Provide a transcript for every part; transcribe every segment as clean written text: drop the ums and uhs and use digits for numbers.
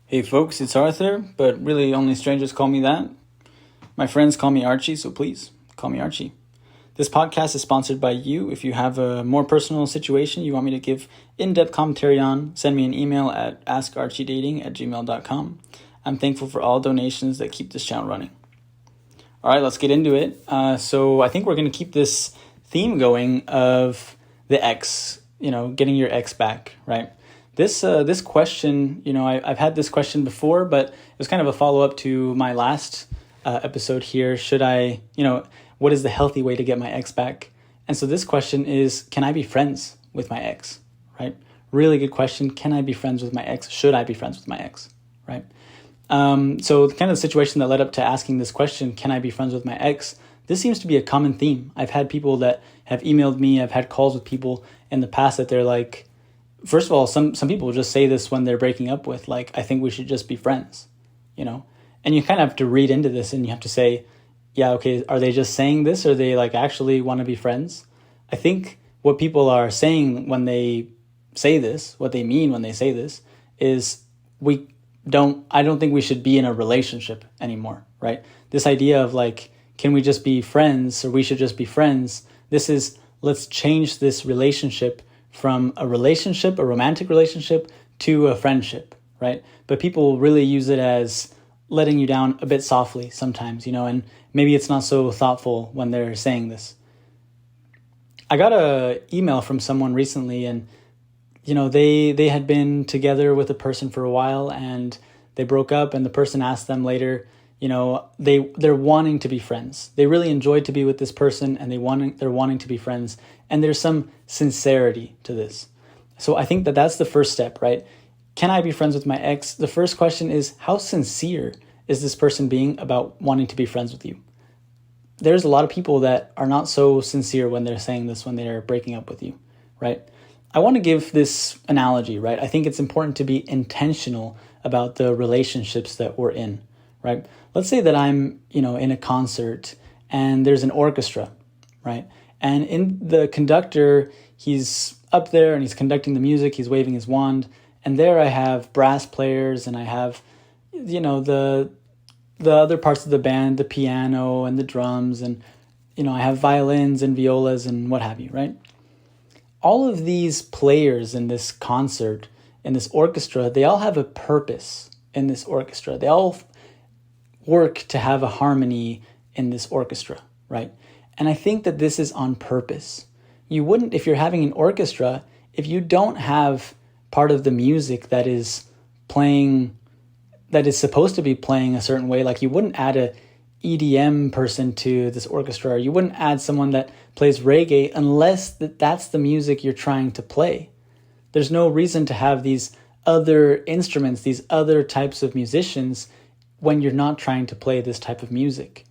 Hey folks, it's Arthur, but really only strangers call me that. My friends call me Archie, so please call me Archie. This podcast is sponsored by you. If you have a more personal situation you want me to give in-depth commentary on, send me an email at askarchiedating@gmail.com. I'm thankful for all donations that keep this channel running. All right, let's get into it. So I think we're going to keep this theme going of the ex, getting your ex back, right? This question, I've had this question before, but it was kind of a follow-up to my last episode here. Should I, what is the healthy way to get my ex back? And so this question is, can I be friends with my ex, right? Really good question. Can I be friends with my ex? Should I be friends with my ex, right? So kind of the situation that led up to asking this question, can I be friends with my ex? This seems to be a common theme. I've had people that have emailed me, I've had calls with people in the past that they're like, first of all, some people just say this when they're breaking up with, like, I think we should just be friends, And you kind of have to read into this and you have to say, yeah, okay, are they just saying this or they like actually want to be friends? I think what people are saying when they say this, what they mean when they say this, is I don't think we should be in a relationship anymore, right? This idea of like, can we just be friends or we should just be friends? This is, let's change this relationship from a romantic relationship, to a friendship, right? But people really use it as letting you down a bit softly sometimes, and maybe it's not so thoughtful when they're saying this. I got an email from someone recently and, they had been together with a person for a while and they broke up, and the person asked them later, they're wanting to be friends. They really enjoyed to be with this person and they're wanting to be friends. And there's some sincerity to this. So I think that's the first step, right? Can I be friends with my ex? The first question is, how sincere is this person being about wanting to be friends with you? There's a lot of people that are not so sincere when they're saying this, when they're breaking up with you, right? I want to give this analogy, right? I think it's important to be intentional about the relationships that we're in, right? Let's say that I'm, in a concert and there's an orchestra, right? And in the conductor, he's up there and he's conducting the music, he's waving his wand, and there I have brass players and I have, the other parts of the band, the piano and the drums, and, I have violins and violas and what have you, right? All of these players in this concert, in this orchestra, they all have a purpose in this orchestra. They all work to have a harmony in this orchestra, right? And I think that this is on purpose. You wouldn't, if you're having an orchestra, if you don't have part of the music that is supposed to be playing a certain way, like you wouldn't add a EDM person to this orchestra, or you wouldn't add someone that plays reggae unless that's the music you're trying to play. There's no reason to have these other instruments, these other types of musicians when you're not trying to play this type of music.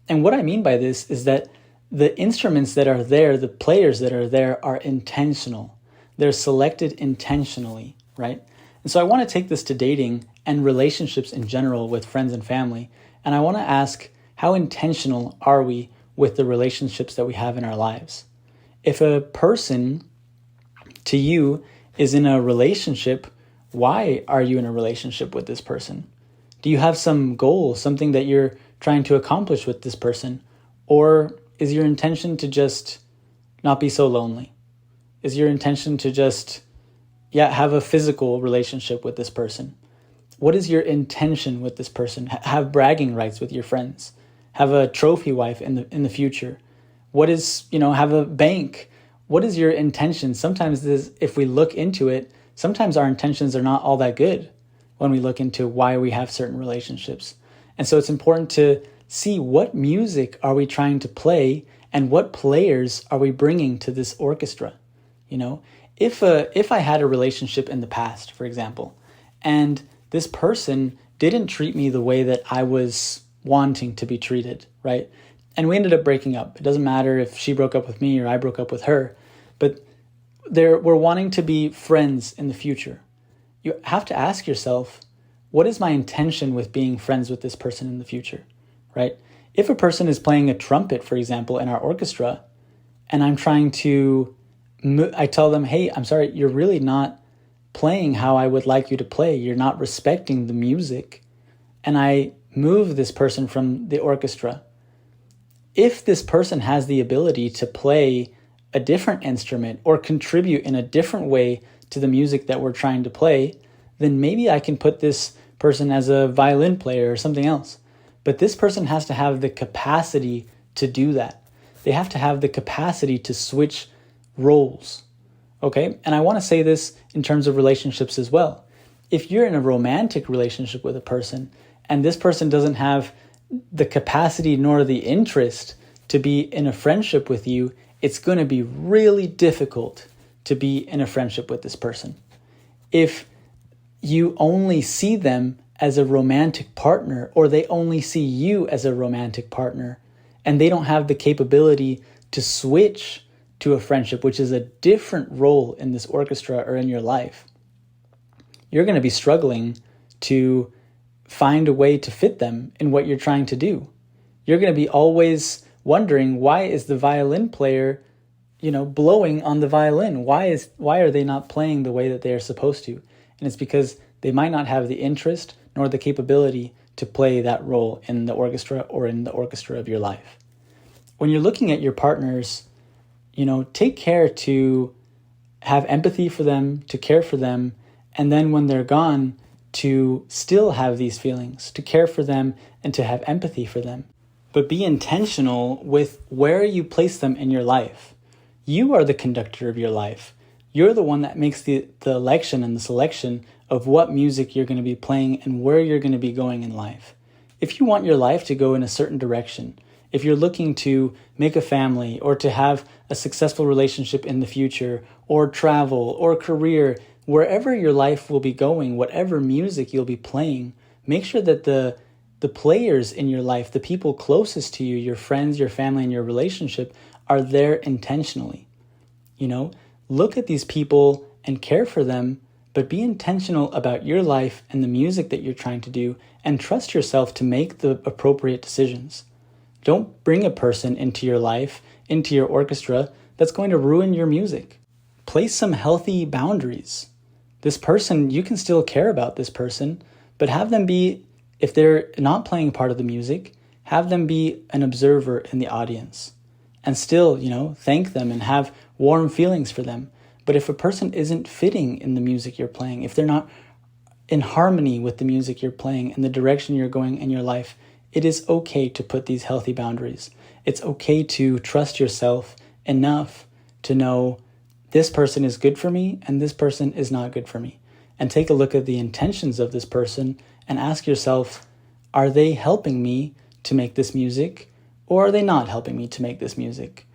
And what I mean by this is that the instruments that are there, the players that are there are intentional. They're selected intentionally, right? And so I want to take this to dating and relationships in general with friends and family. And I want to ask, how intentional are we with the relationships that we have in our lives? If a person to you is in a relationship, why are you in a relationship with this person? Do you have some goal, something that you're trying to accomplish with this person? Or is your intention to just not be so lonely? Is your intention to just, have a physical relationship with this person? What is your intention with this person? Have bragging rights with your friends. Have a trophy wife in the future. What is, have a bank. What is your intention? Sometimes if we look into it, sometimes our intentions are not all that good when we look into why we have certain relationships. And so it's important to see what music are we trying to play and what players are we bringing to this orchestra. If I had a relationship in the past, for example, and this person didn't treat me the way that I was wanting to be treated, right? And we ended up breaking up. It doesn't matter if she broke up with me or I broke up with her, but we're wanting to be friends in the future. You have to ask yourself, what is my intention with being friends with this person in the future, right? If a person is playing a trumpet, for example, in our orchestra, and I'm trying to, I tell them, hey, I'm sorry, you're really not playing how I would like you to play. You're not respecting the music. And I move this person from the orchestra. If this person has the ability to play a different instrument or contribute in a different way to the music that we're trying to play, then maybe I can put this person as a violin player or something else. But this person has to have the capacity to do that. They have to have the capacity to switch roles. Okay? And I want to say this in terms of relationships as well. If you're in a romantic relationship with a person and this person doesn't have the capacity nor the interest to be in a friendship with you, it's going to be really difficult to be in a friendship with this person. If you only see them as a romantic partner, or they only see you as a romantic partner, and they don't have the capability to switch to a friendship, which is a different role in this orchestra or in your life, you're going to be struggling to find a way to fit them in what you're trying to do. You're going to be always wondering, why is the violin player, blowing on the violin? Why are they not playing the way that they are supposed to? And it's because they might not have the interest nor the capability to play that role in the orchestra or in the orchestra of your life. When you're looking at your partners, take care to have empathy for them, to care for them, and then when they're gone, to still have these feelings, to care for them and to have empathy for them. But be intentional with where you place them in your life. You are the conductor of your life. You're the one that makes the election and the selection of what music you're going to be playing and where you're going to be going in life. If you want your life to go in a certain direction, if you're looking to make a family or to have a successful relationship in the future or travel or career, wherever your life will be going, whatever music you'll be playing, make sure that the players in your life, the people closest to you, your friends, your family, and your relationship are there intentionally. Look at these people and care for them, but be intentional about your life and the music that you're trying to do, and trust yourself to make the appropriate decisions. Don't bring a person into your life, into your orchestra, that's going to ruin your music. Place some healthy boundaries. This person, you can still care about this person, but have them be, if they're not playing part of the music, have them be an observer in the audience. And still, thank them and have warm feelings for them. But if a person isn't fitting in the music you're playing, if they're not in harmony with the music you're playing and the direction you're going in your life, it is okay to put these healthy boundaries. It's okay to trust yourself enough to know this person is good for me and this person is not good for me. And take a look at the intentions of this person and ask yourself, are they helping me to make this music, or are they not helping me to make this music?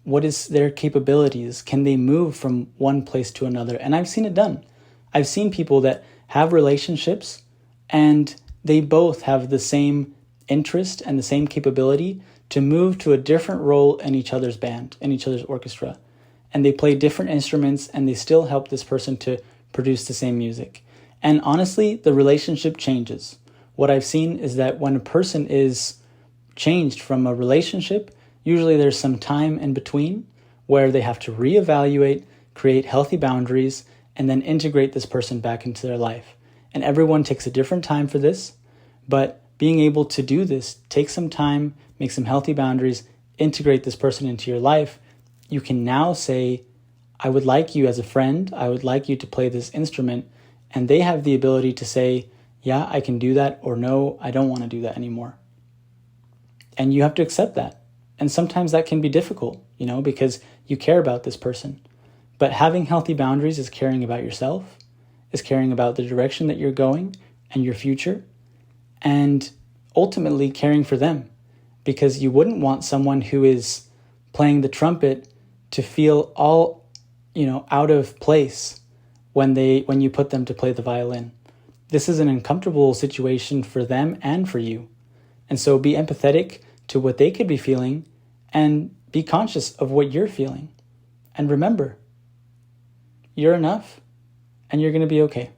What is their capabilities? Can they move from one place to another? And I've seen it done. I've seen people that have relationships and they both have the same interest and the same capability to move to a different role in each other's band, in each other's orchestra. And they play different instruments and they still help this person to produce the same music. And honestly, the relationship changes. What I've seen is that when a person is changed from a relationship, usually there's some time in between where they have to reevaluate, create healthy boundaries, and then integrate this person back into their life. And everyone takes a different time for this, but being able to do this, take some time, make some healthy boundaries, integrate this person into your life, you can now say, I would like you as a friend, I would like you to play this instrument, and they have the ability to say, yeah, I can do that, or no, I don't want to do that anymore. And you have to accept that. And sometimes that can be difficult, because you care about this person. But having healthy boundaries is caring about yourself, is caring about the direction that you're going and your future, and ultimately caring for them. Because you wouldn't want someone who is playing the trumpet to feel all, out of place when you put them to play the violin. This is an uncomfortable situation for them and for you. And so be empathetic to what they could be feeling and be conscious of what you're feeling. And remember, you're enough and you're going to be okay.